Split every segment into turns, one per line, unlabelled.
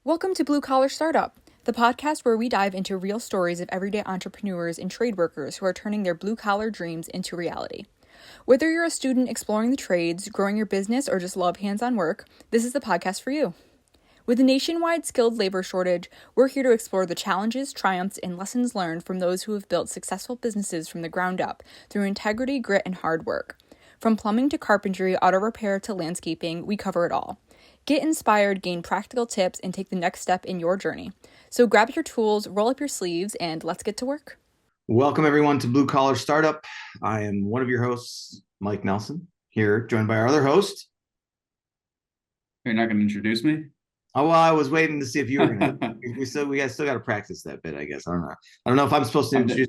Welcome to Blue Collar Startup, the podcast where we dive into real stories of everyday entrepreneurs and trade workers who are turning their blue collar dreams into reality. Whether you're a student exploring the trades, growing your business, or just love hands on work, this is the podcast for you. With a nationwide skilled labor shortage, we're here to explore the challenges, triumphs, and lessons learned from those who have built successful businesses from the ground up through integrity, grit, and hard work. From plumbing to carpentry, auto repair to landscaping, we cover it all. Get inspired, gain practical tips, and take the next step in your journey. So grab your tools, roll up your sleeves, and let's get to work.
Welcome, everyone, to Blue Collar Startup. I am one of your hosts, Mike Nelson, here, joined by our other host.
You're not going to introduce me?
Oh, well, I was waiting to see if you were going to. we still got to practice that bit, I guess. I don't know if I'm supposed to introduce.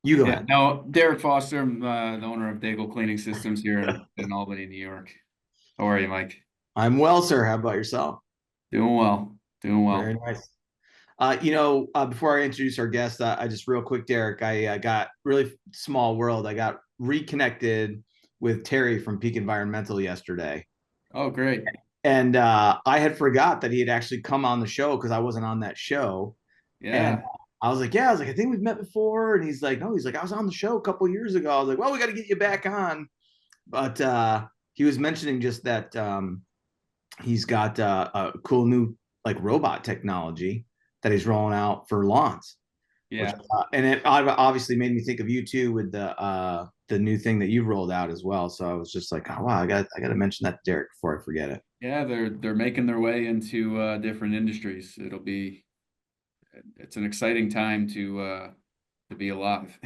You go ahead.
No, Derek Foster, I'm the owner of Daigle Cleaning Systems here in Albany, New York. How are you, Mike?
I'm well, sir. How about yourself?
Doing well.
Very nice. Before I introduce our guest, I just real quick, Derek, I got really small world. I got reconnected with Terry from Peak Environmental yesterday.
Oh, great.
And I had forgot that he had actually come on the show because I wasn't on that show.
Yeah.
And I was like, I think we've met before. And he's like, no, I was on the show a couple of years ago. I was like, well, we got to get you back on. But he was mentioning just that he's got a cool new robot technology that he's rolling out for lawns.
Yeah.
And it obviously made me think of you too with the new thing that you've rolled out as well. So I was just like, oh wow, I got to mention that to Derek before I forget it.
Yeah, they're making their way into different industries. It's an exciting time to be alive.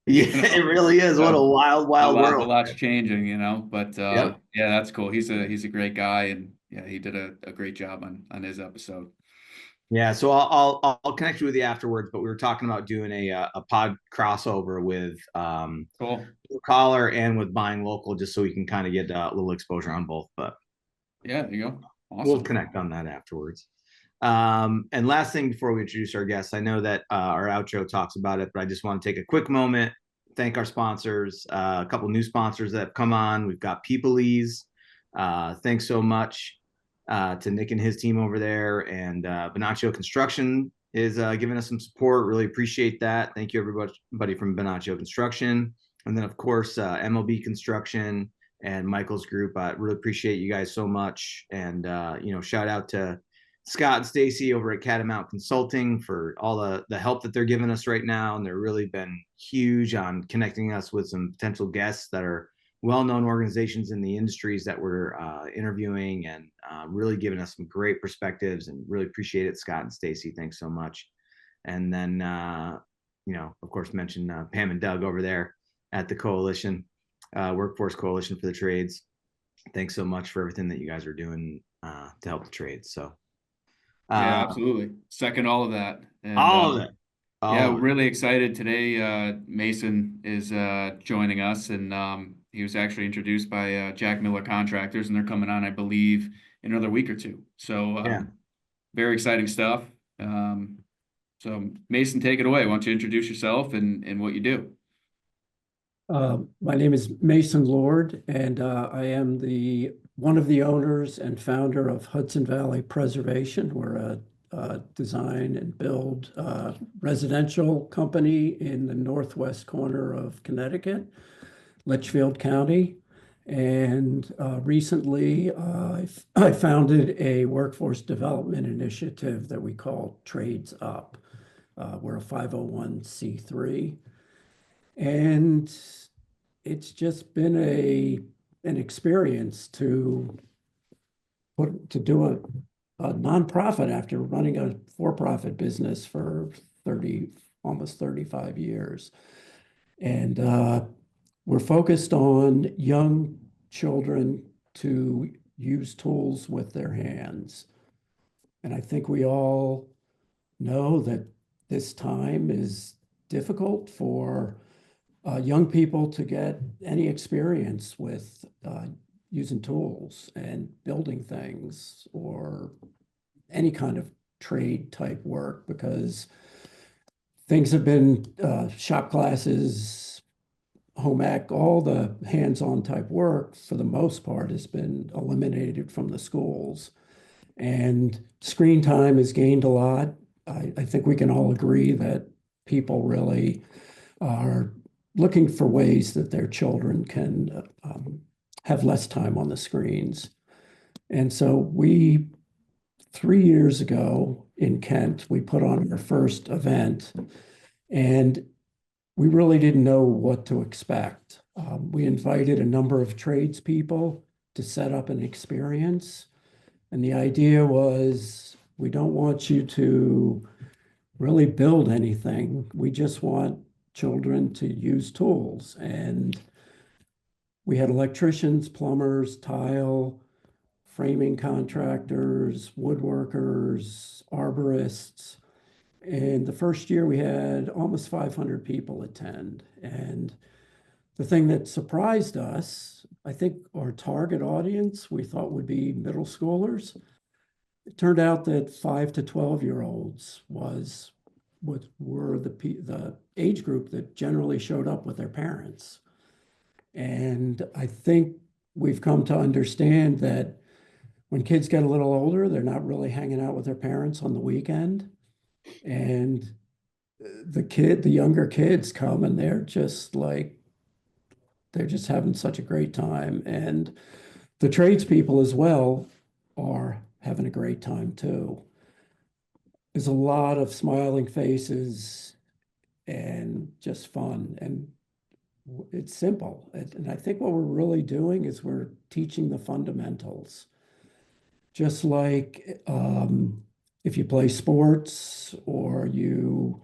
Yeah, it really is. What a wild world.
A lot's changing, But
Yep.
yeah, that's cool. He's a great guy, and yeah, he did a great job on his episode.
Yeah, so I'll connect you with you afterwards. But we were talking about doing a pod crossover with
Cool.
Blue Collar and with Buying Local, just so we can kind of get a little exposure on both. But
yeah, there you go. Awesome.
We'll connect on that afterwards. And last thing before we introduce our guests, I know that our outro talks about it, but I just want to take a quick moment, thank our sponsors, a couple new sponsors that have come on. We've got Peopleese. Thanks so much to Nick and his team over there, and Bonaccio Construction is giving us some support. Really appreciate that. Thank you, everybody from Bonaccio Construction. And then, of course, MLB Construction and Michael's group. I really appreciate you guys so much. And, shout out to Scott and Stacy over at Catamount Consulting for all the help that they're giving us right now. And they've really been huge on connecting us with some potential guests that are well-known organizations in the industries that we're interviewing, and really giving us some great perspectives, and really appreciate it. Scott and Stacy, thanks so much. And then, of course, mention Pam and Doug over there at the Coalition, Workforce Coalition for the Trades. Thanks so much for everything that you guys are doing to help the trades. So,
yeah, absolutely. Second all of that. And,
all of it.
We're really excited today. Mason is joining us, and he was actually introduced by Jack Miller Contractors, and they're coming on, I believe, in another week or two. So very exciting stuff. So Mason, take it away. Why don't you introduce yourself and what you do?
My name is Mason Lord, and I am one of the owners and founder of Hudson Valley Preservation. We're a design and build residential company in the northwest corner of Connecticut, Litchfield County. And recently I founded a workforce development initiative that we call Trades Up. We're a 501c3. And it's just been an experience to do a nonprofit after running a for-profit business for almost 35 years. And we're focused on young children to use tools with their hands. And I think we all know that this time is difficult for young people to get any experience with using tools and building things or any kind of trade type work, because things have been shop classes, home ec, all the hands-on type work for the most part has been eliminated from the schools. And screen time has gained a lot. I think we can all agree that people really are looking for ways that their children can have less time on the screens. And so 3 years ago in Kent, we put on our first event, and we really didn't know what to expect. We invited a number of tradespeople to set up an experience. And the idea was, we don't want you to really build anything. We just want children to use tools. And we had electricians, plumbers, tile, framing contractors, woodworkers, arborists. And the first year we had almost 500 people attend. And the thing that surprised us, I think our target audience we thought would be middle schoolers. It turned out that 5 to 12-year-olds were the age group that generally showed up with their parents. And I think we've come to understand that when kids get a little older, they're not really hanging out with their parents on the weekend. And the younger kids come and they're just having such a great time. And the tradespeople as well are having a great time too. There's a lot of smiling faces and just fun. And it's simple. And I think what we're really doing is we're teaching the fundamentals. Just like if you play sports or you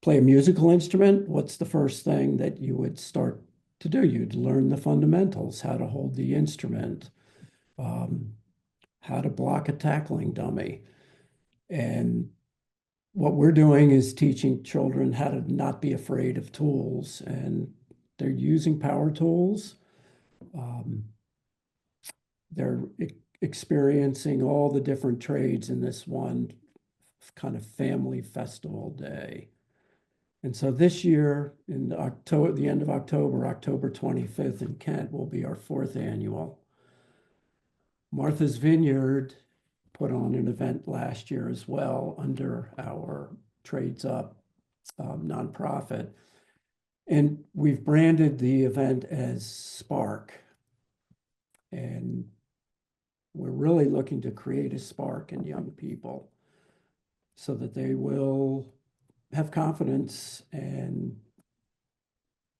play a musical instrument, what's the first thing that you would start to do? You'd learn the fundamentals, how to hold the instrument, how to block a tackling dummy. And what we're doing is teaching children how to not be afraid of tools. And they're using power tools. They're experiencing all the different trades in this one kind of family festival day. And so this year in October, the end of October, October 25th in Kent will be our 4th annual. Martha's Vineyard put on an event last year as well under our Trades Up nonprofit. And we've branded the event as Spark. And we're really looking to create a spark in young people so that they will have confidence, and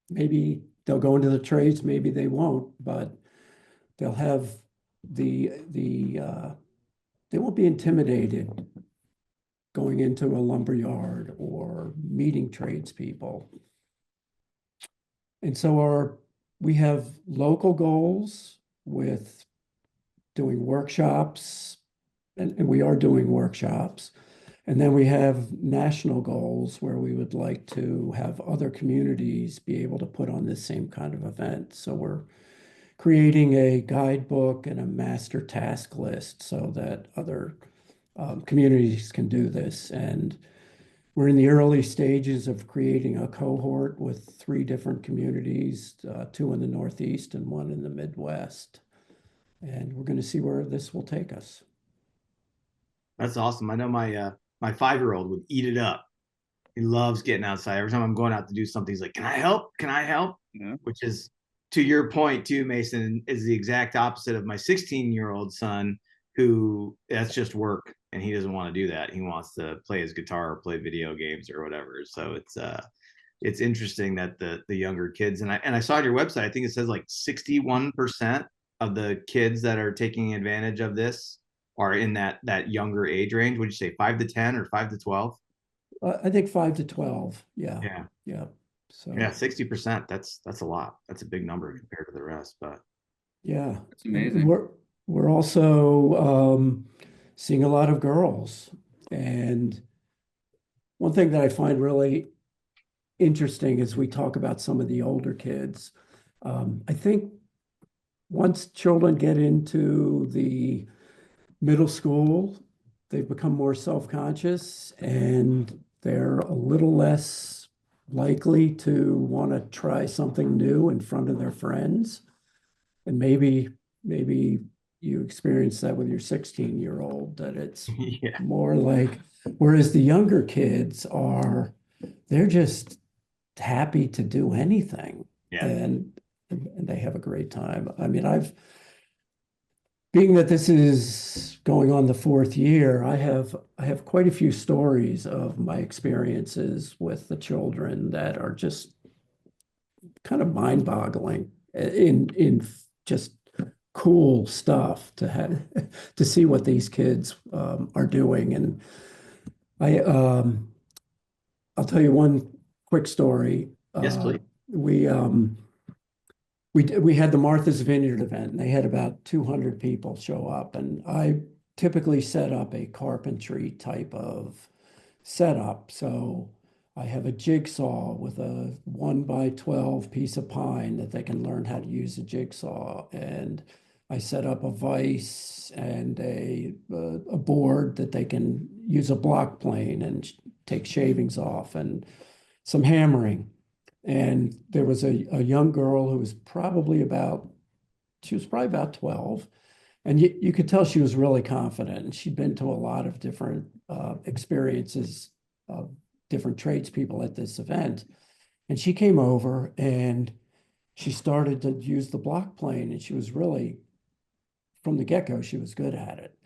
maybe they'll go into the trades, maybe they won't, but they'll have they won't be intimidated going into a lumber yard or meeting tradespeople. And so we have local goals with doing workshops, and we are doing workshops. And then we have national goals where we would like to have other communities be able to put on this same kind of event. So we're creating a guidebook and a master task list so that other communities can do this. And we're in the early stages of creating a cohort with 3 different communities, 2 in the Northeast and 1 in the Midwest. And we're going to see where this will take us.
That's awesome. I know my 5-year-old would eat it up. He loves getting outside. Every time I'm going out to do something, he's like, "Can I help? Can I help?"
Yeah.
Which is, to your point too, Mason, is the exact opposite of my 16-year-old son, who that's just work and he doesn't want to do that. He wants to play his guitar or play video games or whatever. So it's interesting that the younger kids, and I saw on your website, I think it says like 61% of the kids that are taking advantage of this are in that younger age range. Would you say 5 to 10 or 5 to 12?
I think 5 to 12. Yeah.
Yeah.
Yeah. So
Yeah, 60%. That's a lot. That's a big number compared to the rest. But
yeah,
That's amazing.
We're also seeing a lot of girls. And one thing that I find really interesting as we talk about some of the older kids, I think once children get into the middle school, they've become more self-conscious and they're a little less likely to want to try something new in front of their friends. And maybe you experience that with your 16-year-old, that it's
Yeah.
more like, whereas the younger kids are, they're just happy to do anything.
Yeah.
And they have a great time. I mean, being that this is going on the fourth year, I have quite a few stories of my experiences with the children that are just kind of mind-boggling in just cool stuff to have to see what these kids are doing. And I I'll tell you one quick story.
Yes, please.
We we had the Martha's Vineyard event, and they had about 200 people show up, and I typically set up a carpentry type of setup. So I have a jigsaw with a 1 by 12 piece of pine that they can learn how to use a jigsaw. And I set up a vise and a board that they can use a block plane and take shavings off, and some hammering. And there was a young girl who was probably about 12. And you could tell she was really confident. And she'd been to a lot of different experiences of different tradespeople at this event. And she came over and she started to use the block plane. And she was really, from the get-go, she was good at it.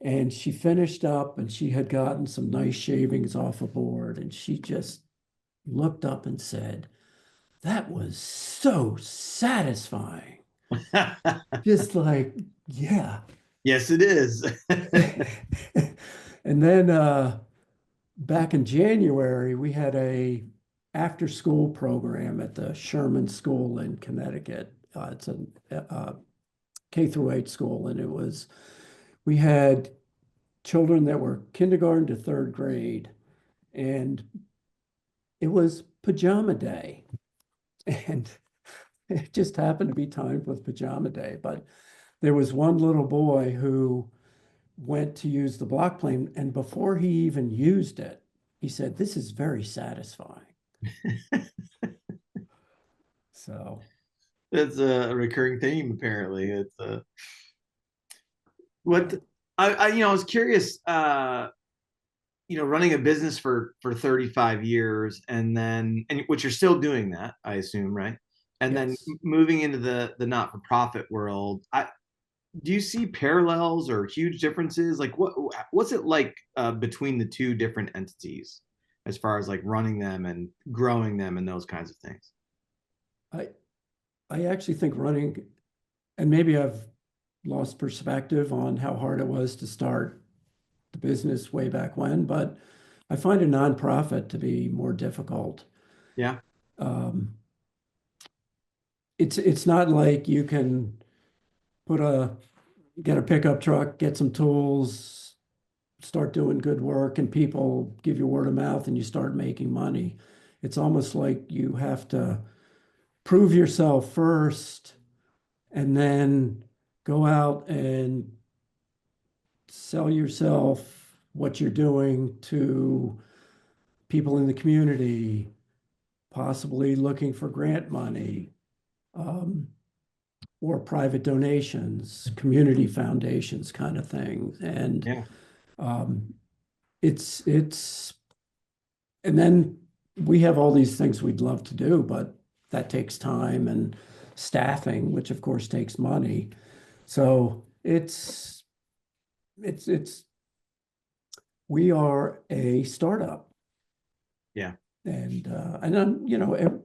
And she finished up and she had gotten some nice shavings off a board. And she just looked up and said, "That was so satisfying." Just like, yeah.
Yes, it is.
And then back in January, we had a after school program at the Sherman School in Connecticut. It's a K-8 school, and we had children that were kindergarten to third grade, and it was pajama day. And it just happened to be timed with pajama day. But there was one little boy who went to use the block plane, and before he even used it, he said, "This is very satisfying." So
That's a recurring theme, apparently. It's what I was curious, running a business for 35 years, and which you're still doing that, I assume, right? And then
yes.
moving into the not-for-profit world. Do you see parallels or huge differences? Like what's it like between the two different entities as far as like running them and growing them and those kinds of things?
I I actually think running, and maybe I've lost perspective on how hard it was to start the business way back when, but I find a nonprofit to be more difficult.
Yeah.
Um, it's not like you can get a pickup truck, get some tools, start doing good work, and people give you word of mouth and you start making money. It's almost like you have to prove yourself first and then go out and sell yourself, what you're doing, to people in the community, possibly looking for grant money, um, or private donations, community foundations kind of thing. And
Yeah.
um, it's and then we have all these things we'd love to do, but that takes time and staffing, which of course takes money. So it's we are a startup.
Yeah.
And I'm,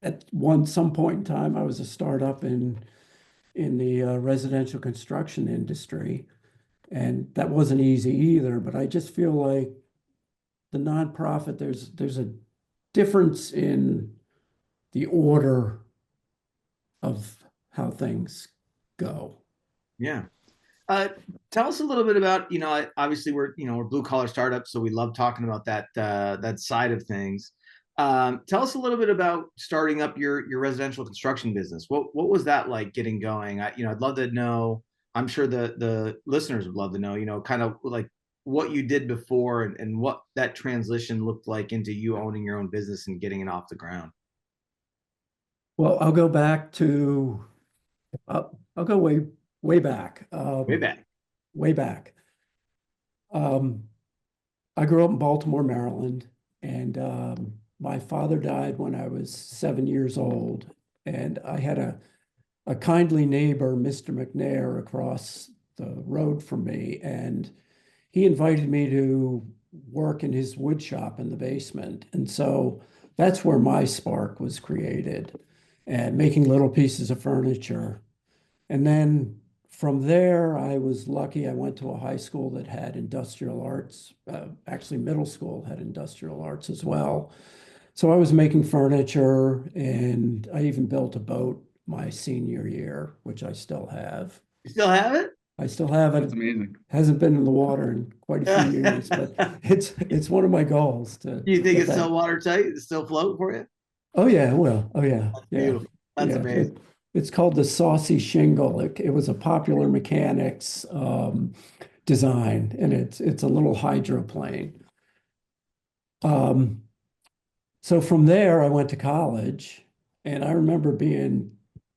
at some point in time, I was a startup in the residential construction industry, and that wasn't easy either. But I just feel like the nonprofit, there's a difference in the order of how things go.
Yeah. Tell us a little bit about, obviously we're blue collar startups, so we love talking about that side of things. Tell us a little bit about starting up your residential construction business. What was that like getting going? I'd love to know. I'm sure the listeners would love to know, kind of like what you did before and what that transition looked like into you owning your own business and getting it off the ground.
Well, I'll go back to I'll go way way back.
Way back.
Way back. I grew up in Baltimore, Maryland, and my father died when I was 7 years old. And I had a kindly neighbor, Mr. McNair, across the road from me, and he invited me to work in his wood shop in the basement. And so that's where my spark was created, and making little pieces of furniture. And then from there, I was lucky. I went to a high school that had industrial arts. Actually, middle school had industrial arts as well. So I was making furniture, and I even built a boat my senior year, which I still have.
You still have it?
I still have it.
That's amazing.
Hasn't been in the water in quite a few years, but it's one of my goals to
Do you think
get
it's
that.
still watertight? It's still floating for you?
Oh yeah, well, oh yeah,
That's
yeah,
beautiful. That's
yeah.
amazing.
It's called the Saucy Shingle. It was a Popular Mechanics design, and it's a little hydroplane. So from there, I went to college, and I remember being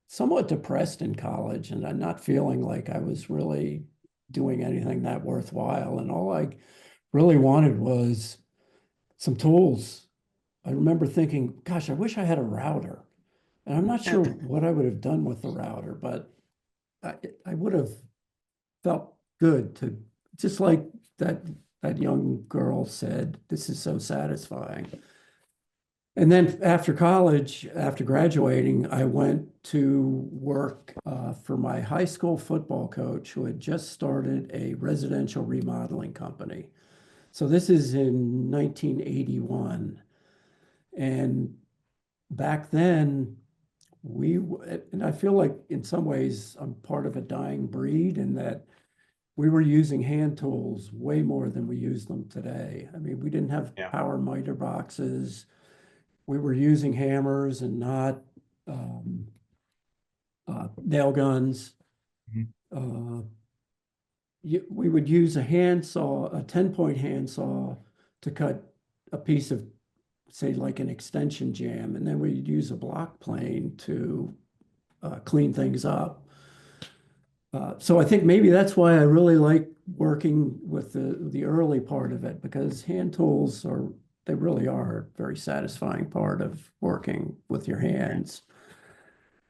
somewhat depressed in college, and I'm not feeling like I was really doing anything that worthwhile. And all I really wanted was some tools. I remember thinking, gosh, I wish I had a router. And I'm not sure what I would have done with the router, but I would have felt good to, just like that young girl said, this is so satisfying. And then after college, after graduating, I went to work for my high school football coach, who had just started a residential remodeling company. So this is in 1981. And back then, and I feel like in some ways I'm part of a dying breed, in that we were using hand tools way more than we use them today. I mean, we didn't have power miter boxes. We were using hammers and not nail guns. We would use a handsaw, a 10-point handsaw, to cut a piece of, say, like an extension jam, and then we'd use a block plane to clean things up. So I think maybe that's why I really like working with the early part of it, because hand tools they really are a very satisfying part of working with your hands.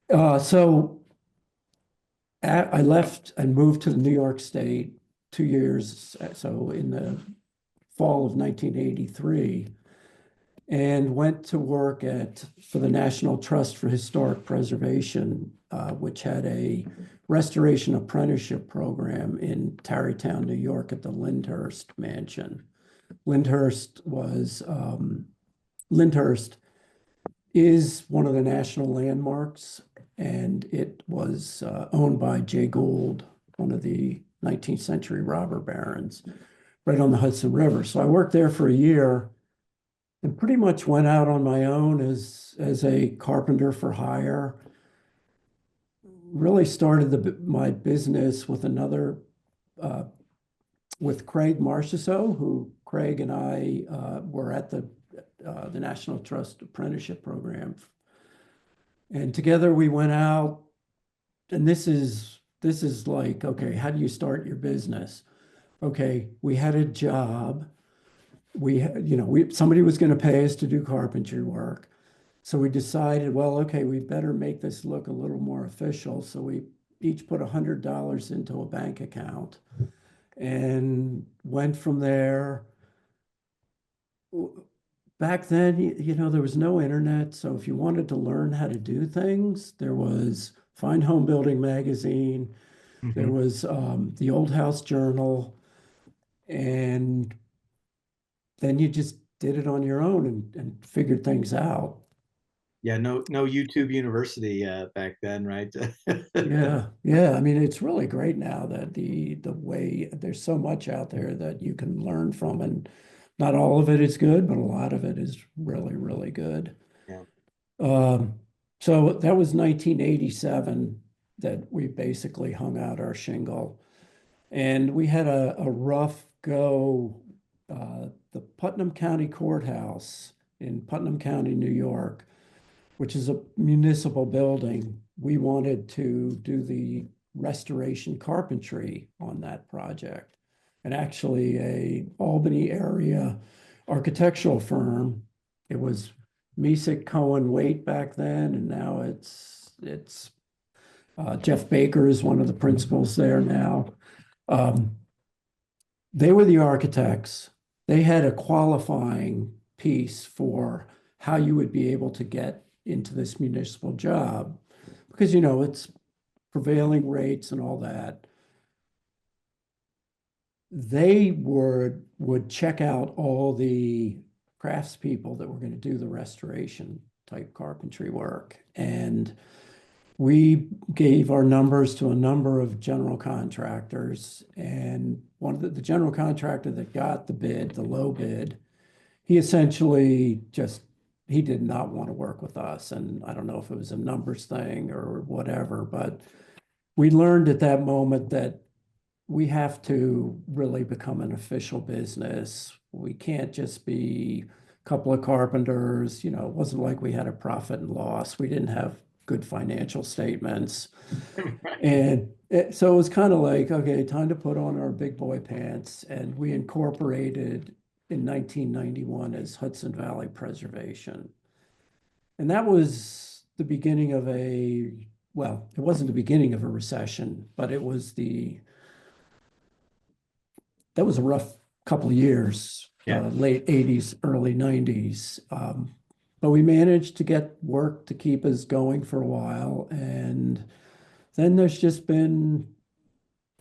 So I left and moved to New York State 2 years, so in the fall of 1983, and went to work for the National Trust for Historic Preservation, which had a restoration apprenticeship program in Tarrytown, New York, at the Lyndhurst Mansion. Lyndhurst is one of the national landmarks, and it was owned by Jay Gould, one of the 19th century robber barons, right on the Hudson River. So I worked there for a year and pretty much went out on my own as a carpenter for hire. Really started my business with with Craig Marchessault, who Craig and I were at the National Trust Apprenticeship Program. And together we went out, and this is like, okay, how do you start your business? Okay, we had a job. Somebody was going to pay us to do carpentry work. So we decided, well, okay, we better make this look a little more official. So we each put $100 into a bank account and went from there. Back then, there was no internet. So if you wanted to learn how to do things, there was Find Home Building magazine. There was the Old House Journal. And then you just did it on your own and figured things out.
Yeah, no YouTube University back then, right?
Yeah. I mean, it's really great now that the way there's so much out there that you can learn from, and not all of it is good, but a lot of it is really, really good.
Yeah.
So that was 1987 that we basically hung out our shingle, and we had a rough go. The Putnam County Courthouse in Putnam County, New York, which is a municipal building. We wanted to do the restoration carpentry on that project. And actually a Albany area architectural firm. It was Mesick Cohen Waite back then, and now it's Jeff Baker is one of the principals there now. They were the architects. They had a qualifying piece for how you would be able to get into this municipal job, because, it's prevailing rates and all that. They would check out all the craftspeople that were going to do the restoration type carpentry work. And we gave our numbers to a number of general contractors, and one of the general contractor that got the bid, the low bid, he essentially he did not want to work with us. And I don't know if it was a numbers thing or whatever, but we learned at that moment that we have to really become an official business. We can't just be a couple of carpenters. It wasn't like we had a profit and loss. We didn't have good financial statements. And so it was kind of like, okay, time to put on our big boy pants. And we incorporated in 1991 as Hudson Valley Preservation. And that was the beginning of well, it wasn't the beginning of a recession, but that was a rough couple of years, late 80s, early 90s. But we managed to get work to keep us going for a while. And then there's just been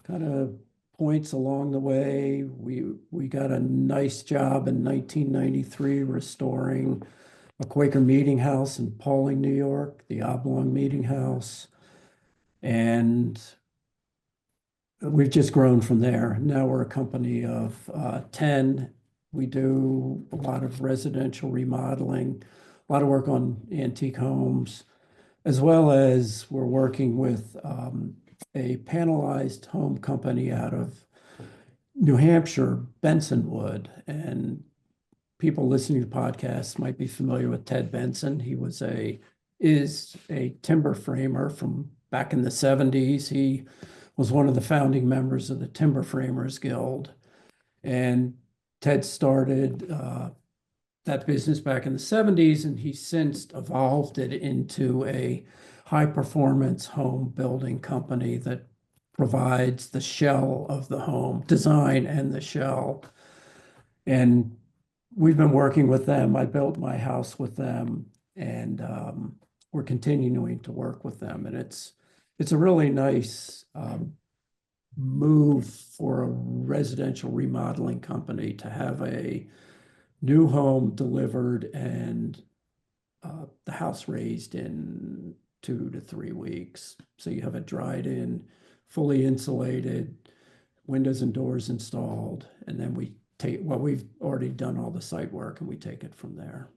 kind of points along the way. We got a nice job in 1993 restoring a Quaker meeting house in Pauling, New York, the Oblong Meeting House. And we've just grown from there. Now we're a company of 10. We do a lot of residential remodeling, a lot of work on antique homes, as well as we're working with a panelized home company out of New Hampshire, Bensonwood. And people listening to podcasts might be familiar with Ted Benson. He is a timber framer from back in the 70s. He was one of the founding members of the Timber Framers Guild. And Ted started that business back in the 70s, and he since evolved it into a high-performance home building company that provides the shell of the home, design and the shell. And we've been working with them. I built my house with them, and we're continuing to work with them. And it's a really nice move for a residential remodeling company to have a new home delivered and the house raised in 2 to 3 weeks. So you have it dried in, fully insulated, windows and doors installed, and then we've already done all the site work, and we take it from there.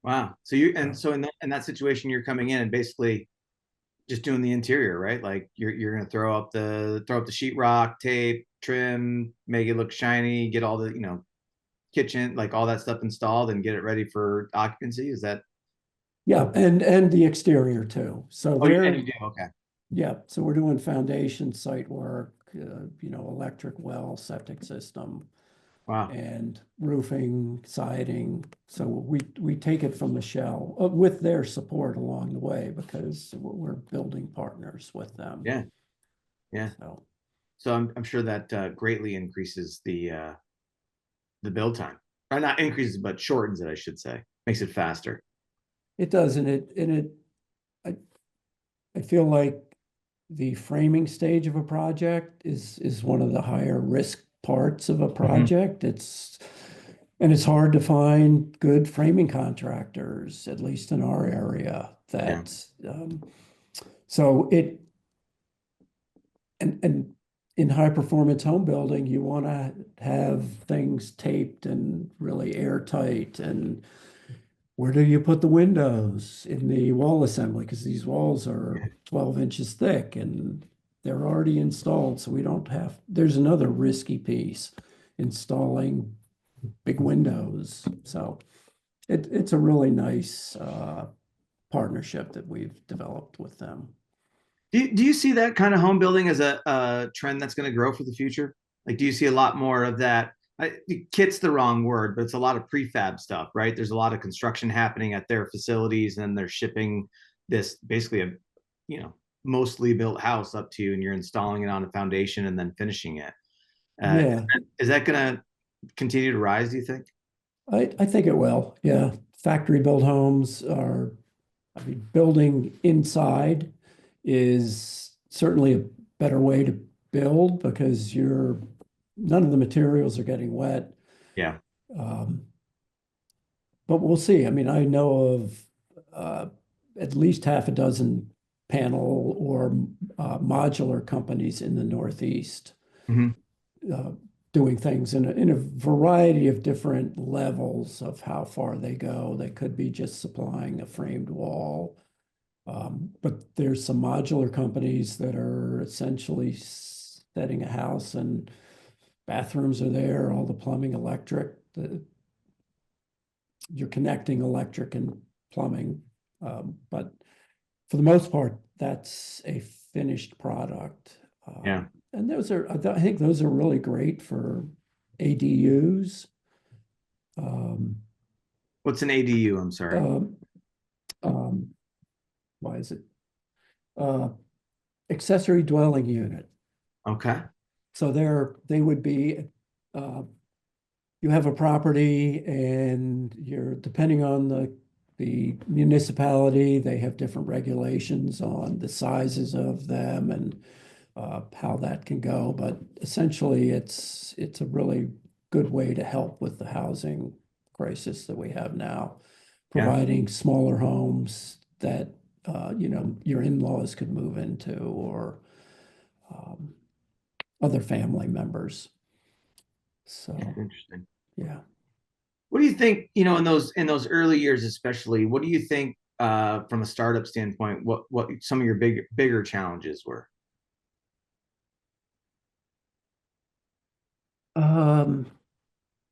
Wow. So so in that situation, you're coming in and basically just doing the interior, right? Like you're gonna throw up the sheetrock, tape, trim, make it look shiny, get all the kitchen, like all that stuff installed, and get it ready for occupancy. Is that?
Yeah, and the exterior too. So
and you do, okay.
Yeah, so we're doing foundation site work, electric well, septic system.
Wow.
And roofing, siding. So we take it from the shell with their support along the way, because we're building partners with them.
Yeah. So I'm sure that greatly increases the build time, or not increases, but shortens it, I should say, makes it faster.
It does, I feel like the framing stage of a project is one of the higher risk parts of a project. And it's hard to find good framing contractors, at least in our area. And in high performance home building, you want to have things taped and really airtight. And where do you put the windows in the wall assembly? Because these walls are 12 inches thick and they're already installed. So there's another risky piece, installing big windows. So it's a really nice partnership that we've developed with them.
Do you see that kind of home building as a trend that's going to grow for the future? Like, do you see a lot more of that? Kit's the wrong word, but it's a lot of prefab stuff, right? There's a lot of construction happening at their facilities, and they're shipping this basically a, mostly built house up to you, and you're installing it on a foundation and then finishing it. Uh,
Yeah,
is that going to continue to rise, do you think?
I think it will. Yeah. Factory built homes are, I mean, building inside is certainly a better way to build because none of the materials are getting wet.
Yeah.
Um, but we'll see. I mean, I know of uh, at least half a dozen panel or modular companies in the Northeast
Hmm.
uh, doing things in a variety of different levels of how far they go. They could be just supplying a framed wall. But there's some modular companies that are essentially setting a house and bathrooms are there, all the plumbing, electric, you're connecting electric and plumbing. But for the most part, that's a finished product.
Yeah.
And I think those are really great for ADUs. Um,
What's an ADU? I'm sorry.
um, um, why is it? Uh, Accessory dwelling unit.
Okay.
So they would be, uh, you have a property and you're, depending on the municipality, they have different regulations on the sizes of them and how that can go. But essentially, it's a really good way to help with the housing crisis that we have now,
Yeah.
providing smaller homes that your in-laws could move into or um, other family members. So
Interesting.
yeah.
What do you think, in those early years, especially, what do you think from a startup standpoint, what some of your bigger challenges were?
Um,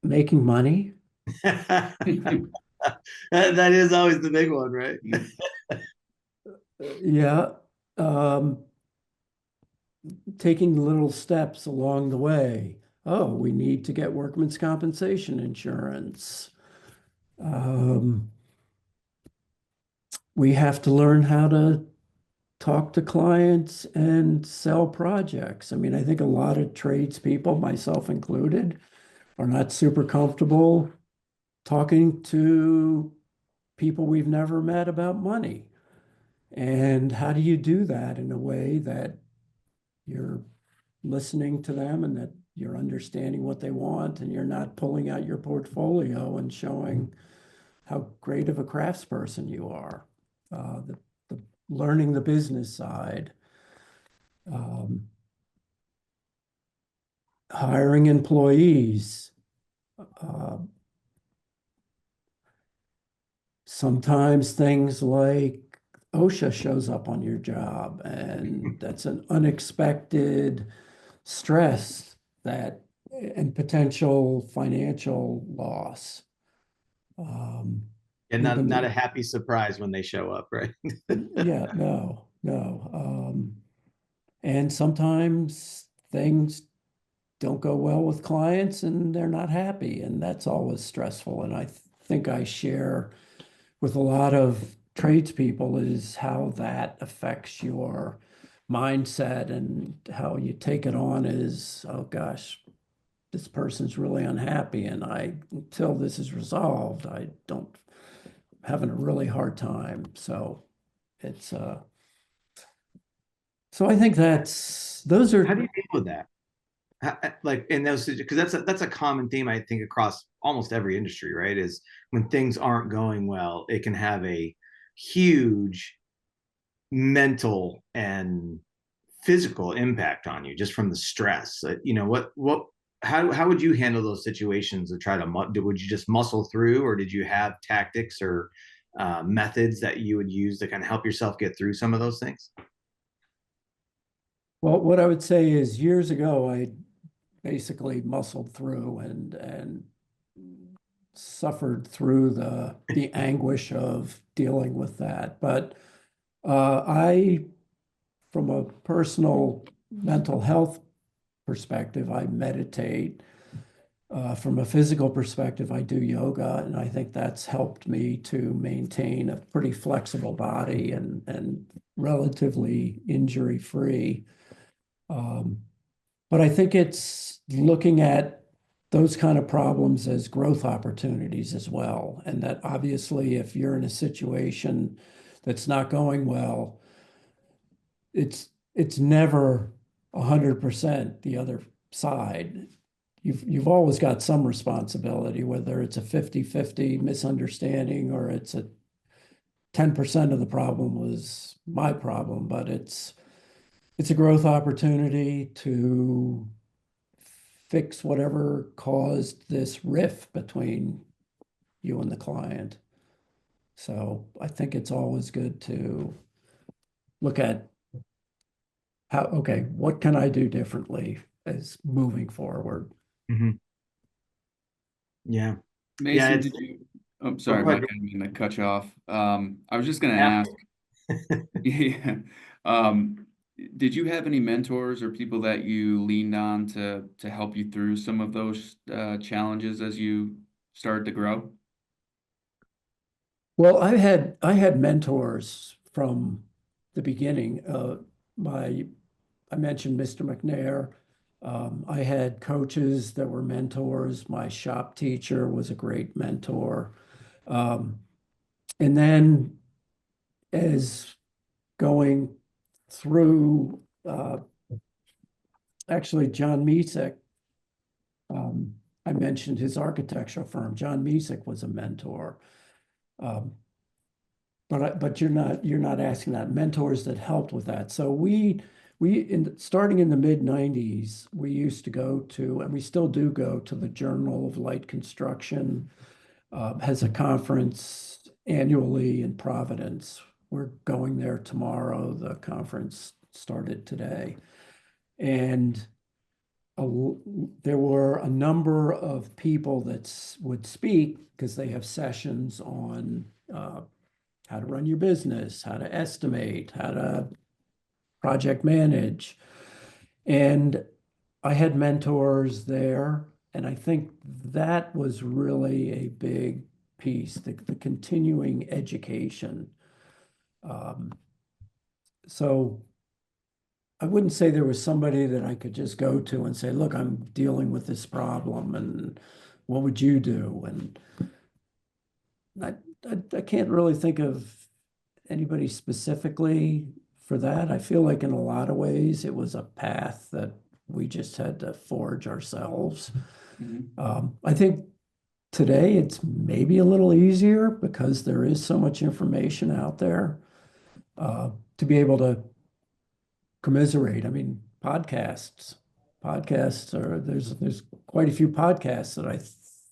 Making money.
That is always the big one, right?
Yeah. Um, Taking little steps along the way. Oh, we need to get workman's compensation insurance. Um, we have to learn how to talk to clients and sell projects. I mean, I think a lot of tradespeople, myself included, are not super comfortable talking to people we've never met about money. And how do you do that in a way that you're listening to them and that you're understanding what they want and you're not pulling out your portfolio and showing how great of a craftsperson you are. The learning the business side, um, hiring employees. Uh, Sometimes things like OSHA shows up on your job, and that's an unexpected stress that and potential financial loss.
And
We've
not a
been,
happy surprise when they show up, right?
yeah, no, no. And sometimes things don't go well with clients and they're not happy, and that's always stressful. And I think I share with a lot of tradespeople is how that affects your mindset and how you take it on is, oh gosh, this person's really unhappy. And until this is resolved, I don't having a really hard time. So it's, so I think those
How
are,
do you deal with that? Like in those, because that's a common theme I think across almost every industry, right? Is when things aren't going well, it can have a huge mental and physical impact on you just from the stress. How would you handle those situations to try to would you just muscle through, or did you have tactics or methods that you would use to kind of help yourself get through some of those things?
well, what I would say is years ago, I basically muscled through and suffered through the anguish of dealing with that. But I from a personal mental health perspective, I meditate. From a physical perspective, I do yoga, and I think that's helped me to maintain a pretty flexible body and relatively injury-free. But I think it's looking at those kind of problems as growth opportunities as well. And that obviously, if you're in a situation that's not going well, it's never 100% the other side. You've always got some responsibility, whether it's a 50-50 misunderstanding or it's a 10% of the problem was my problem, but it's a growth opportunity to fix whatever caused this rift between you and the client. So I think it's always good to look at okay, what can I do differently as moving forward?
Mm-hmm. Yeah.
Mason,
Yeah,
sorry,
go ahead.
Mike, I didn't mean to cut you off. I was just going to
Yeah.
ask, yeah, did you have any mentors or people that you leaned on to help you through some of those challenges as you started to grow?
Well, I had mentors from the beginning. I mentioned Mr. McNair. I had coaches that were mentors. My shop teacher was a great mentor. Um, and then as going through, actually, John Misek, I mentioned his architectural firm. John Misek was a mentor. Um, but you're not asking that. Mentors that helped with that. So starting in the mid-90s, we used to go to, and we still do go to, the Journal of Light Construction, has a conference annually in Providence. We're going there tomorrow. The conference started today. And there were a number of people that would speak because they have sessions on how to run your business, how to estimate, how to project manage. And I had mentors there. And I think that was really a big piece, the continuing education. So I wouldn't say there was somebody that I could just go to and say, look, I'm dealing with this problem, and what would you do? And I can't really think of anybody specifically for that. I feel like in a lot of ways it was a path that we just had to forge ourselves. I think today it's maybe a little easier because there is so much information out there to be able to commiserate. I mean, podcasts are, there's quite a few podcasts that I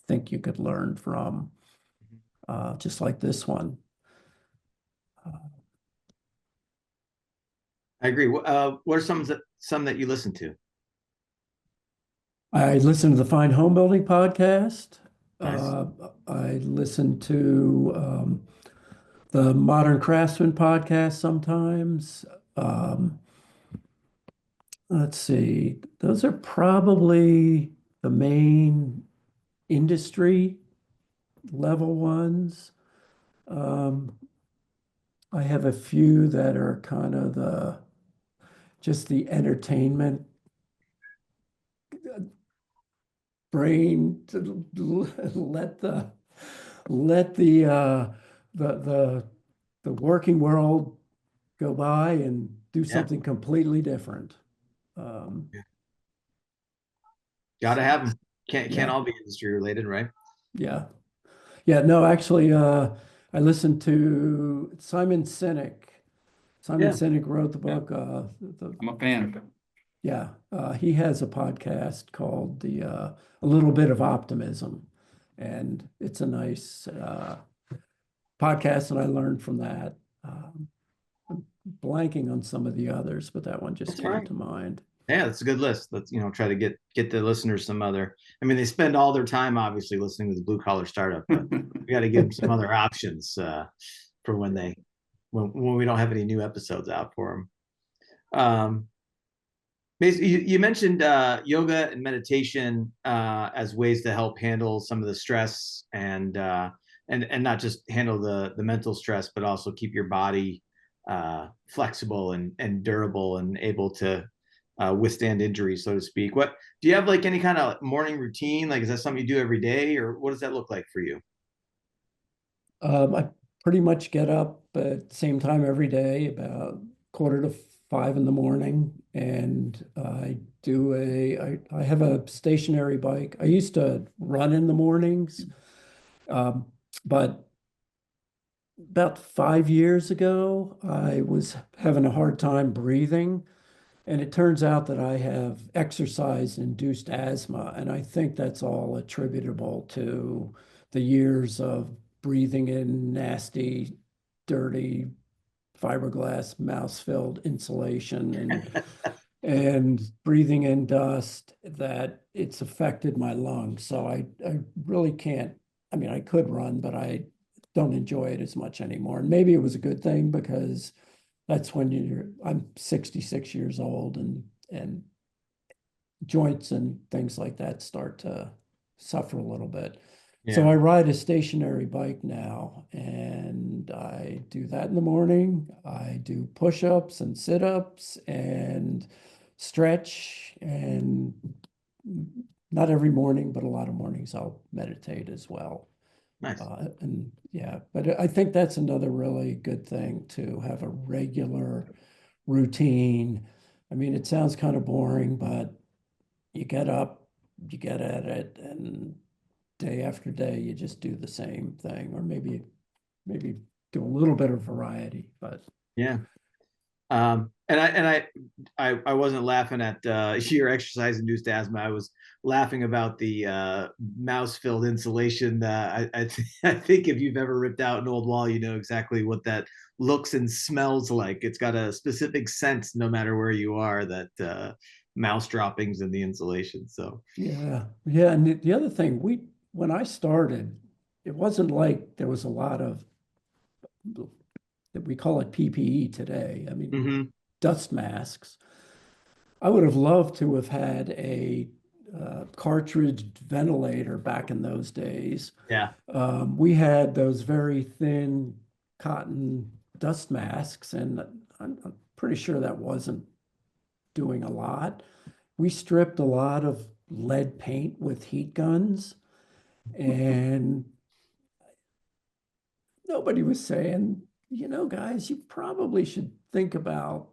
think you could learn from, just like this one.
I agree. What are some that you listen to?
I listen to the Fine Home Building podcast.
Nice.
I listen to the Modern Craftsman podcast sometimes. Let's see, those are probably the main industry level ones. I have a few that are kind of just the entertainment brain to let the working world go by and do something completely different.
Gotta have them. Can't
Yeah.
all be industry related, right?
Yeah. No, actually, I listened to Simon Sinek. Simon
Yeah.
Sinek wrote the book.
I'm a fan.
Yeah, he has a podcast called A Little Bit of Optimism, and it's a nice podcast, and I learned from that. I'm blanking on some of the others, but that one just came to mind.
Yeah, that's a good list. Let's try to get the listeners some other. I mean, they spend all their time obviously listening to the Blue Collar Startup, but we got to give them some other options for when we don't have any new episodes out for Um, you mentioned yoga and meditation as ways to help handle some of the stress and not just handle the mental stress, but also keep your body flexible and durable and able to withstand injury, so to speak. What do you have like any kind of morning routine? Like, is that something you do every day, or what does that look like for you?
I pretty much get up at the same time every day, about 4:45 in the morning, and I have a stationary bike. I used to run in the mornings, um, but about 5 years ago, I was having a hard time breathing. And it turns out that I have exercise-induced asthma, and I think that's all attributable to the years of breathing in nasty, dirty fiberglass, mouse-filled insulation and breathing in dust, that it's affected my lungs. So I really can't, I mean, I could run, but I don't enjoy it as much anymore. And maybe it was a good thing because that's when I'm 66 years old, and joints and things like that start to suffer a little bit. So
Yeah,
I ride a stationary bike now, and I do that in the morning. I do push-ups and sit-ups and stretch, and not every morning, but a lot of mornings I'll meditate as well.
nice.
And yeah, but I think that's another really good thing, to have a regular routine. I mean, it sounds kind of boring, but you get up, you get at it, and day after day, you just do the same thing, or maybe do a little bit of variety, but
Yeah. And I wasn't laughing at your exercise induced asthma. I was laughing about the mouse filled insulation. I think if you've ever ripped out an old wall, you know exactly what that looks and smells like. It's got a specific scent no matter where you are, that mouse droppings in the insulation. So
yeah, yeah. And the other thing, when I started, it wasn't like there was a lot of, that we call it PPE today. I mean,
mhm.
dust masks. I would have loved to have had a cartridge ventilator back in those days.
Yeah,
We had those very thin cotton dust masks, and I'm pretty sure that wasn't doing a lot. We stripped a lot of lead paint with heat guns, and nobody was saying, guys, you probably should think about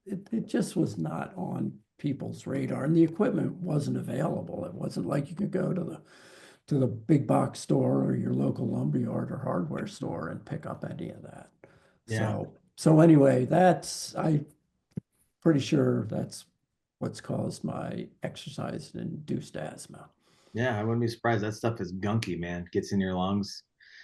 it. It just was not on people's radar, and the equipment wasn't available. It wasn't like you could go to the big box store or your local lumberyard or hardware store and pick up any of that.
yeah,
So anyway, I'm pretty sure that's what's caused my exercise-induced asthma.
yeah. I wouldn't be surprised. That stuff is gunky, man. Gets in your lungs.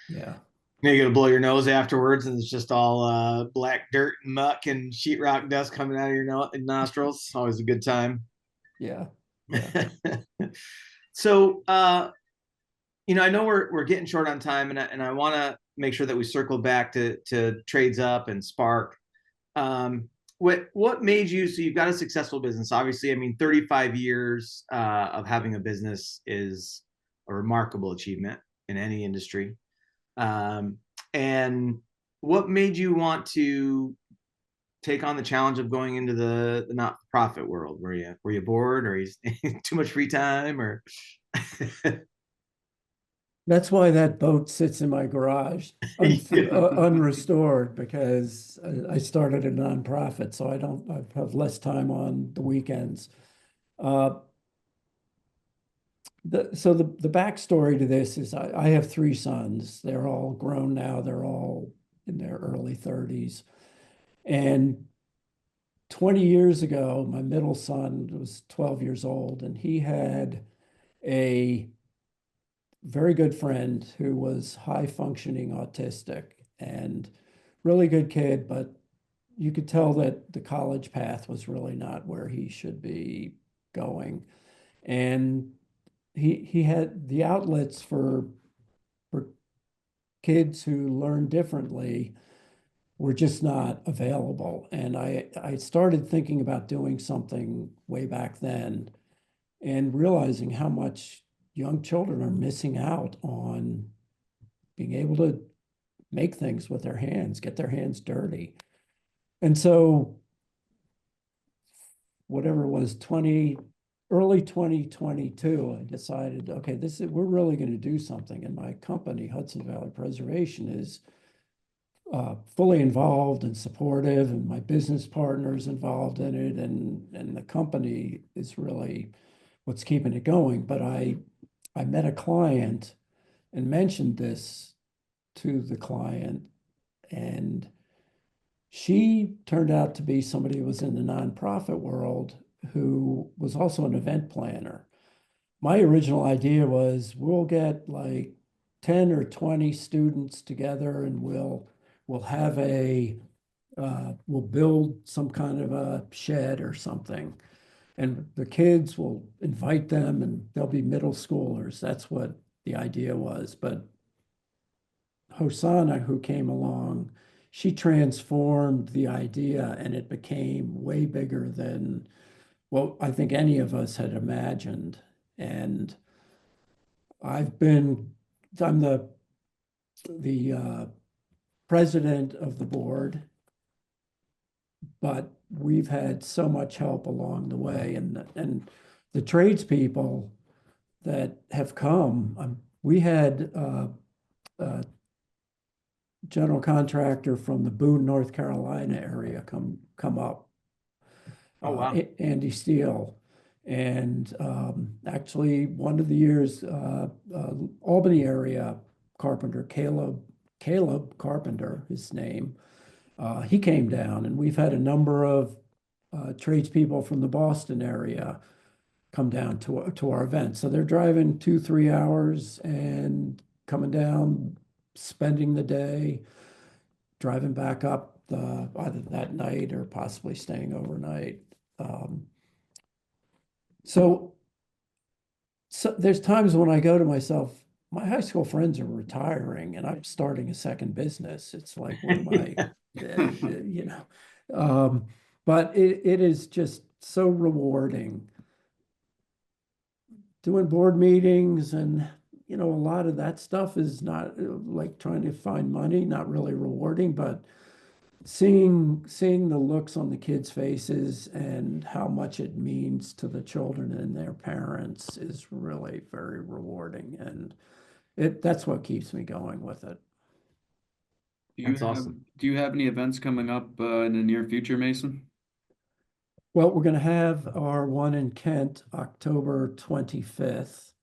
Yeah.
You're gonna blow your nose afterwards, and it's just all black dirt and muck and sheetrock dust coming out of your nostrils. Always a good time.
Yeah. Yeah.
So, I know we're getting short on time, and I want to make sure that we circle back to Trades Up and Spark. What made you, so you've got a successful business? Obviously, I mean, 35 years of having a business is a remarkable achievement in any industry. Um, and what made you want to take on the challenge of going into the not-for-profit world? Were you bored, or you too much free time, or
That's why that boat sits in my garage unrestored, because I started a nonprofit, so I have less time on the weekends. Uh, so the backstory to this is, I have three sons. They're all grown now. They're all in their early 30s. And 20 years ago, my middle son was 12 years old, and he had a very good friend who was high functioning autistic, and really good kid, but you could tell that the college path was really not where he should be going. And he had the outlets for kids who learn differently were just not available. And I started thinking about doing something way back then and realizing how much young children are missing out on being able to make things with their hands, get their hands dirty. And so whatever it was, early 2022, I decided, okay, we're really going to do something. And my company, Hudson Valley Preservation, is fully involved and supportive, and my business partner's involved in it, and the company is really what's keeping it going. But I met a client and mentioned this to the client, and she turned out to be somebody who was in the nonprofit world who was also an event planner. My original idea was we'll get like 10 or 20 students together and we'll have we'll build some kind of a shed or something. And the kids will invite them and they'll be middle schoolers. That's what the idea was. But Hosanna, who came along, she transformed the idea and it became way bigger than what I think any of us had imagined. And I'm the president of the board, but we've had so much help along the way, and the tradespeople that have come. We had a general contractor from the Boone, North Carolina area come up.
Oh, wow.
Andy Steele. And actually, one of the years, Albany area carpenter, Caleb Carpenter, his name, he came down, and we've had a number of tradespeople from the Boston area come down to our event. So they're driving 2-3 hours and coming down, spending the day, driving back up either that night or possibly staying overnight. So there's times when I go to myself, my high school friends are retiring and I'm starting a second business. It's like, what am I, you know? But it is just so rewarding doing board meetings, and a lot of that stuff is not like trying to find money, not really rewarding, but seeing the looks on the kids' faces and how much it means to the children and their parents is really very rewarding, and that's what keeps me going with it.
That's awesome.
Do you have any events coming up in the near future, Mason?
Well, we're going to have our one in Kent, October 25th,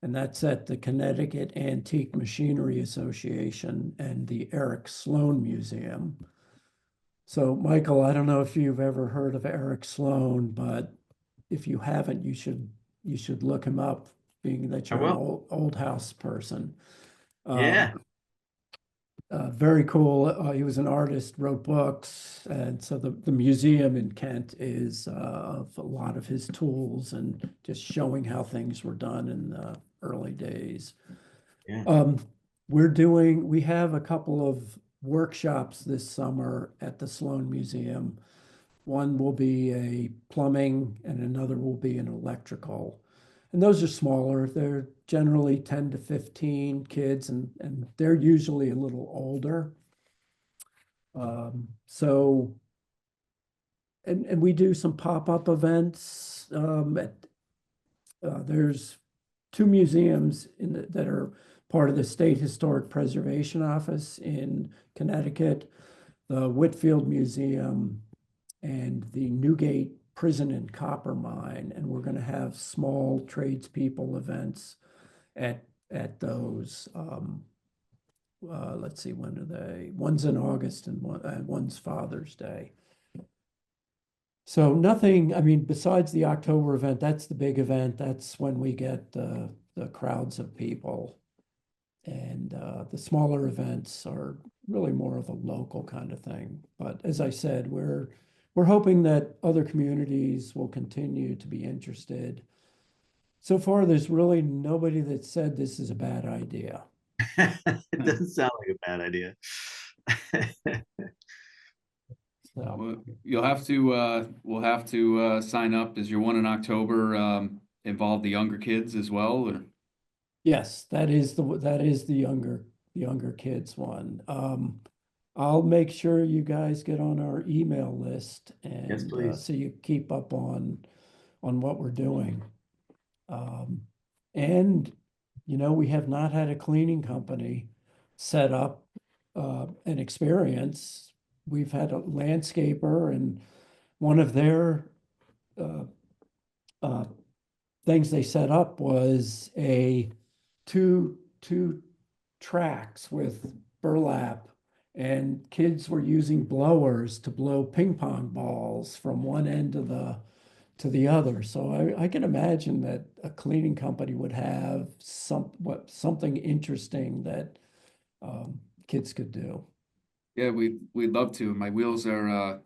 and that's at the Connecticut Antique Machinery Association and the Eric Sloan Museum. So, Michael, I don't know if you've ever heard of Eric Sloan, but if you haven't, you should look him up, being that you're an old house person.
Yeah.
Very cool. He was an artist, wrote books, and so the museum in Kent is of a lot of his tools and just showing how things were done in the early days.
Yeah.
We have a couple of workshops this summer at the Sloan Museum. One will be a plumbing and another will be an electrical. And those are smaller. They're generally 10 to 15 kids, and they're usually a little older. And we do some pop-up events. There's 2 museums that are part of the State Historic Preservation Office in Connecticut, the Whitfield Museum and the Newgate Prison and Copper Mine, and we're going to have small tradespeople events at those. Let's see, when are they? One's in August and one's Father's Day. So nothing, I mean, besides the October event, that's the big event. That's when we get the crowds of people. And the smaller events are really more of a local kind of thing. But as I said, we're hoping that other communities will continue to be interested. So far, there's really nobody that said this is a bad idea.
It doesn't sound like a bad idea.
So,
Well, you'll have to, we'll have to sign up. Is your one in October involve the younger kids as well, or?
yes, that is the younger kids one. I'll make sure you guys get on our email list
Yes,
and
please.
so you keep up on what we're doing. And we have not had a cleaning company set up an experience. We've had a landscaper, and one of their uh, uh, things they set up was a two tracks with burlap, and kids were using blowers to blow ping pong balls from one end of to the other. So I can imagine that a cleaning company would have something interesting that kids could do.
Yeah, we'd love to. My wheels are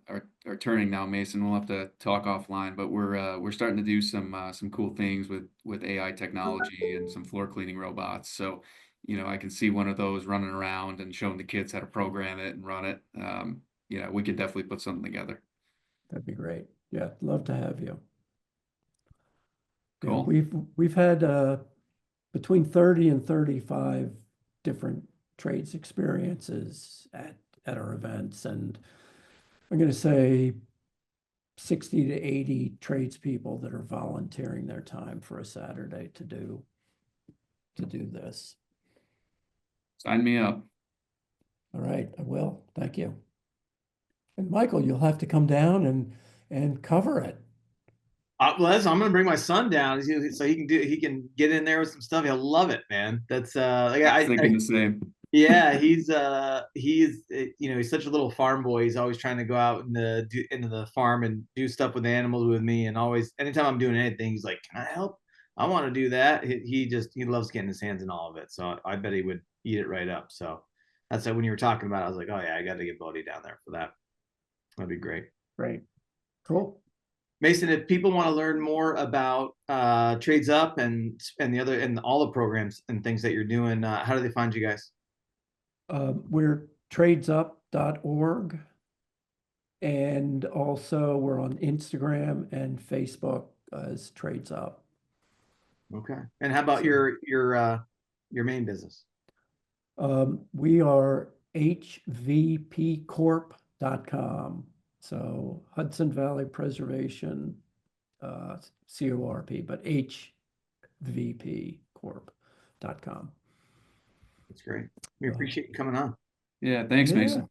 turning now, Mason. We'll have to talk offline, but we're starting to do some cool things with AI technology and some floor cleaning robots. So, I can see one of those running around and showing the kids how to program it and run it. We could definitely put something together.
That'd be great. Yeah, love to have you. Yeah,
Cool.
we've had between 30 and 35 different trades experiences at our events, and I'm going to say 60 to 80 tradespeople that are volunteering their time for a Saturday to do this.
Sign me up.
All right, I will. Thank you. And Michael, you'll have to come down and cover it.
Les, I'm gonna bring my son down so he can get in there with some stuff. He'll love it, man. That's like
I was thinking the same.
yeah, he's he's such a little farm boy. He's always trying to go out into the farm and do stuff with animals with me. And always, anytime I'm doing anything, he's like, "Can I help? I want to do that." He loves getting his hands in all of it. So I bet he would eat it right up. So that's when you were talking about it, I was like, "Oh yeah, I got to get Bodie down there for that. That'd be great."
Great. Cool.
Mason, if people want to learn more about Trades Up and all the programs and things that you're doing, how do they find you guys?
We're tradesup.org, and also we're on Instagram and Facebook as Trades Up.
Okay. And how about your main business?
We are hvpcorp.com. So Hudson Valley Preservation, CORP, but hvpcorp.com.
That's great. We appreciate you coming on.
Yeah, thanks,
Yeah,
Mason.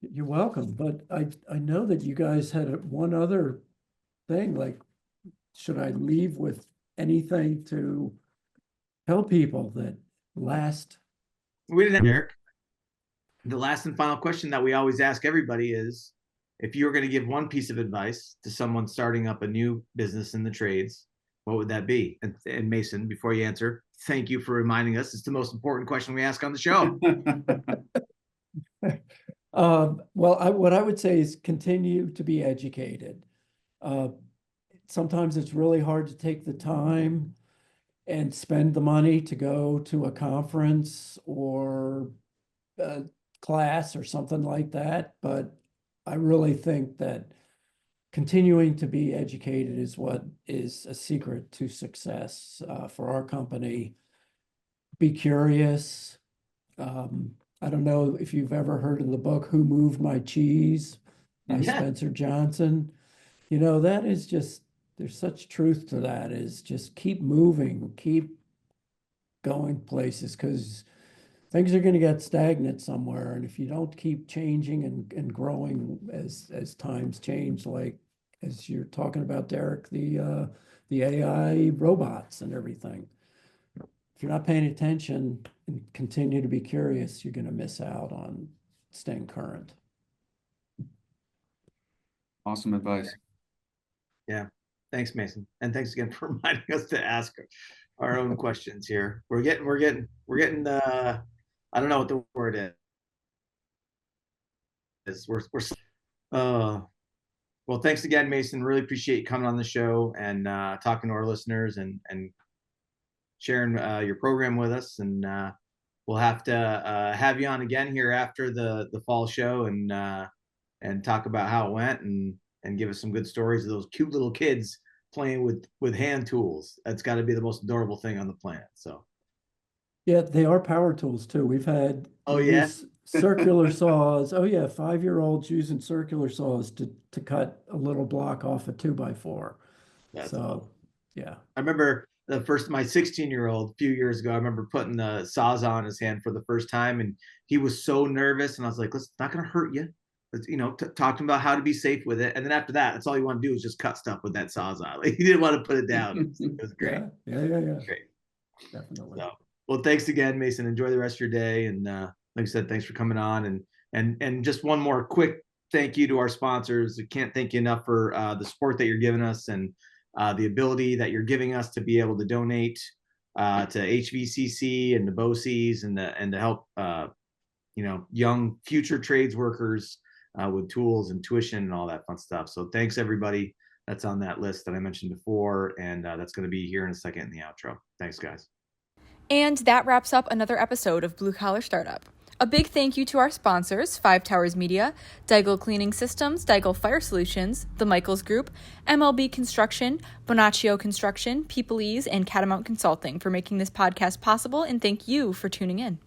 you're welcome. But I know that you guys had one other thing, like, should I leave with anything to tell people that last?
We didn't have Eric. The last and final question that we always ask everybody is, if you were going to give one piece of advice to someone starting up a new business in the trades, what would that be? And Mason, before you answer, thank you for reminding us. It's the most important question we ask on the show.
Well, what I would say is continue to be educated. Sometimes it's really hard to take the time and spend the money to go to a conference or a class or something like that. But I really think that continuing to be educated is what is a secret to success for our company. Be curious. I don't know if you've ever heard of the book Who Moved My Cheese by Spencer Johnson. That is just, there's such truth to that, is just keep moving, keep going places, because things are going to get stagnant somewhere. And if you don't keep changing and growing as times change, like as you're talking about, Derek, the AI robots and everything, if you're not paying attention and continue to be curious, you're going to miss out on staying current.
Awesome advice.
Yeah. Thanks, Mason. And thanks again for reminding us to ask our own questions here. We're getting I don't know what the word is. Well, thanks again, Mason. Really appreciate you coming on the show and talking to our listeners and sharing your program with us. And we'll have to have you on again here after the fall show and talk about how it went and give us some good stories of those cute little kids playing with hand tools. That's got to be the most adorable thing on the planet. So
Yeah, they are power tools too. We've had
Oh,
we
yeah?
use circular saws. Oh yeah, 5-year-olds using circular saws to cut a little block off a 2x4.
That's
So
awesome.
yeah.
I remember my 16-year-old a few years ago. I remember putting the Sawzall in his hand for the first time, and he was so nervous. And I was like, "Listen, it's not going to hurt you." Let's, talk to him about how to be safe with it. And then after that, that's all you want to do is just cut stuff with that Sawzall. Like, he didn't want to put it down. It was great.
Yeah.
Great.
Definitely.
So, well, thanks again, Mason. Enjoy the rest of your day. And like I said, thanks for coming on. And just one more quick thank you to our sponsors. I can't thank you enough for the support that you're giving us and the ability that you're giving us to be able to donate to HVCC and the BOCES and to help young future trades workers with tools and tuition and all that fun stuff. So thanks everybody that's on that list that I mentioned before, and that's going to be here in a second in the outro. Thanks, guys.
And that wraps up another episode of Blue Collar Startup. A big thank you to our sponsors, 5 Towers Media, Daigle Cleaning Systems, Daigle Fire Solutions, The Michaels Group, MLB Construction, Bonaccio Construction, Peoplease, and Catamount Consulting for making this podcast possible, and thank you for tuning in.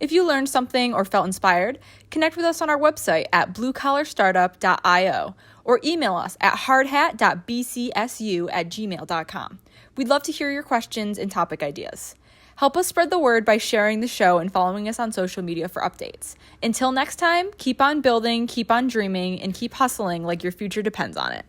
If you learned something or felt inspired, connect with us on our website at bluecollarstartup.io or email us at hardhat.bcsu@gmail.com. We'd love to hear your questions and topic ideas. Help us spread the word by sharing the show and following us on social media for updates. Until next time, keep on building, keep on dreaming, and keep hustling like your future depends on it.